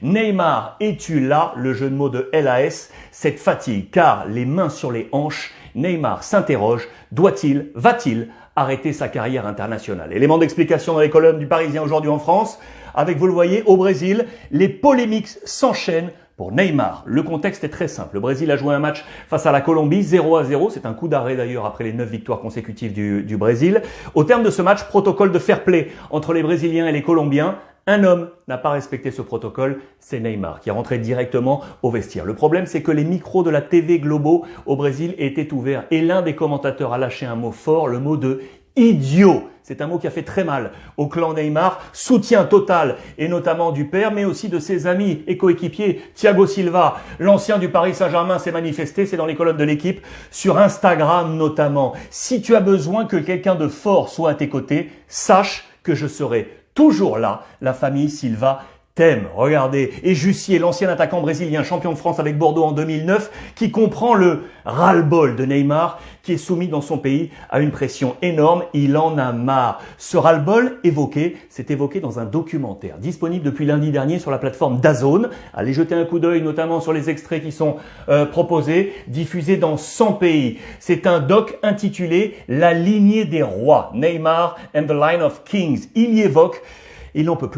Neymar, es-tu là? Le jeu de mots de LAS, cette fatigue, car les mains sur les hanches, Neymar s'interroge, doit-il, va-t-il arrêter sa carrière internationale? Élément d'explication dans les colonnes du Parisien aujourd'hui en France, avec, vous le voyez, au Brésil, les polémiques s'enchaînent pour Neymar. Le contexte est très simple. Le Brésil a joué un match face à la Colombie, 0-0. C'est un coup d'arrêt d'ailleurs après les 9 victoires consécutives du Brésil. Au terme de ce match, protocole de fair play entre les Brésiliens et les Colombiens. Un homme n'a pas respecté ce protocole, c'est Neymar, qui est rentré directement au vestiaire. Le problème, c'est que les micros de la TV Globo au Brésil étaient ouverts et l'un des commentateurs a lâché un mot fort, le mot de idiot. C'est un mot qui a fait très mal au clan Neymar. Soutien total, et notamment du père, mais aussi de ses amis et coéquipiers. Thiago Silva, l'ancien du Paris Saint-Germain, s'est manifesté, c'est dans les colonnes de l'équipe, sur Instagram notamment. Si tu as besoin que quelqu'un de fort soit à tes côtés, sache que je serai toujours là. La famille Silva t'aime. Regardez. Et Jussier, l'ancien attaquant brésilien, champion de France avec Bordeaux en 2009, qui comprend le ras-le-bol de Neymar, qui est soumis dans son pays à une pression énorme. Il en a marre. Ce ras-le-bol c'est évoqué dans un documentaire disponible depuis lundi dernier sur la plateforme DAZN. Allez jeter un coup d'œil notamment sur les extraits qui sont proposés, diffusés dans 100 pays. C'est un doc intitulé « La lignée des rois », Neymar and the Line of Kings. Il y évoque il n'en peut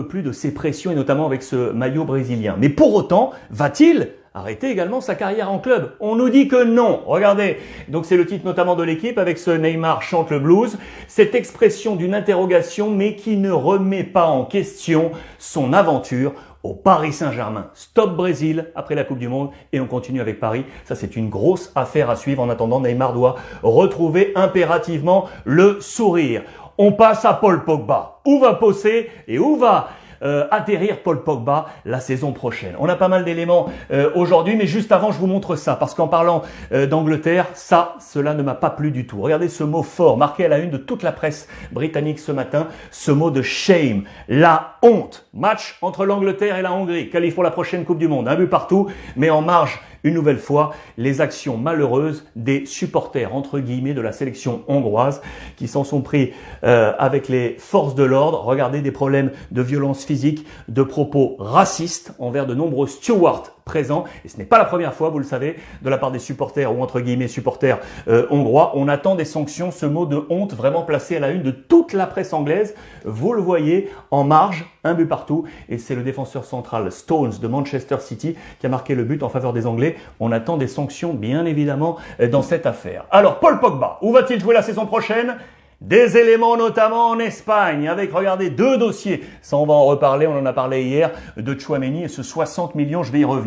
plus de ces pressions et notamment avec ce maillot brésilien. Mais pour autant, va-t-il arrêter également sa carrière en club? On nous dit que non. Regardez. Donc c'est le titre notamment de l'équipe avec ce Neymar chante le blues. Cette expression d'une interrogation mais qui ne remet pas en question son aventure au Paris Saint-Germain. Stop Brésil après la Coupe du Monde et on continue avec Paris. Ça, c'est une grosse affaire à suivre. En attendant, Neymar doit retrouver impérativement le sourire. On passe à Paul Pogba. Où va poser et où va atterrir Paul Pogba la saison prochaine? On a pas mal d'éléments aujourd'hui, mais juste avant, je vous montre ça. Parce qu'en parlant d'Angleterre, cela ne m'a pas plu du tout. Regardez ce mot fort, marqué à la une de toute la presse britannique ce matin. Ce mot de shame, la honte. Match entre l'Angleterre et la Hongrie. Qualifie pour la prochaine Coupe du Monde. Un but partout, mais en marge, une nouvelle fois, les actions malheureuses des supporters, entre guillemets, de la sélection hongroise qui s'en sont pris avec les forces de l'ordre. Regardez des problèmes de violence physique, de propos racistes envers de nombreux stewards présents. Et ce n'est pas la première fois, vous le savez, de la part des supporters ou entre guillemets supporters hongrois. On attend des sanctions, ce mot de honte vraiment placé à la une de toute la presse anglaise. Vous le voyez, en marge, un but partout. Et c'est le défenseur central Stones de Manchester City qui a marqué le but en faveur des Anglais. On attend des sanctions, bien évidemment, dans cette affaire. Alors, Paul Pogba, où va-t-il jouer la saison prochaine? Des éléments notamment en Espagne avec, regardez, 2 dossiers. Ça, on va en reparler, on en a parlé hier, de Tchouaméni et ce 60 millions, je vais y revenir.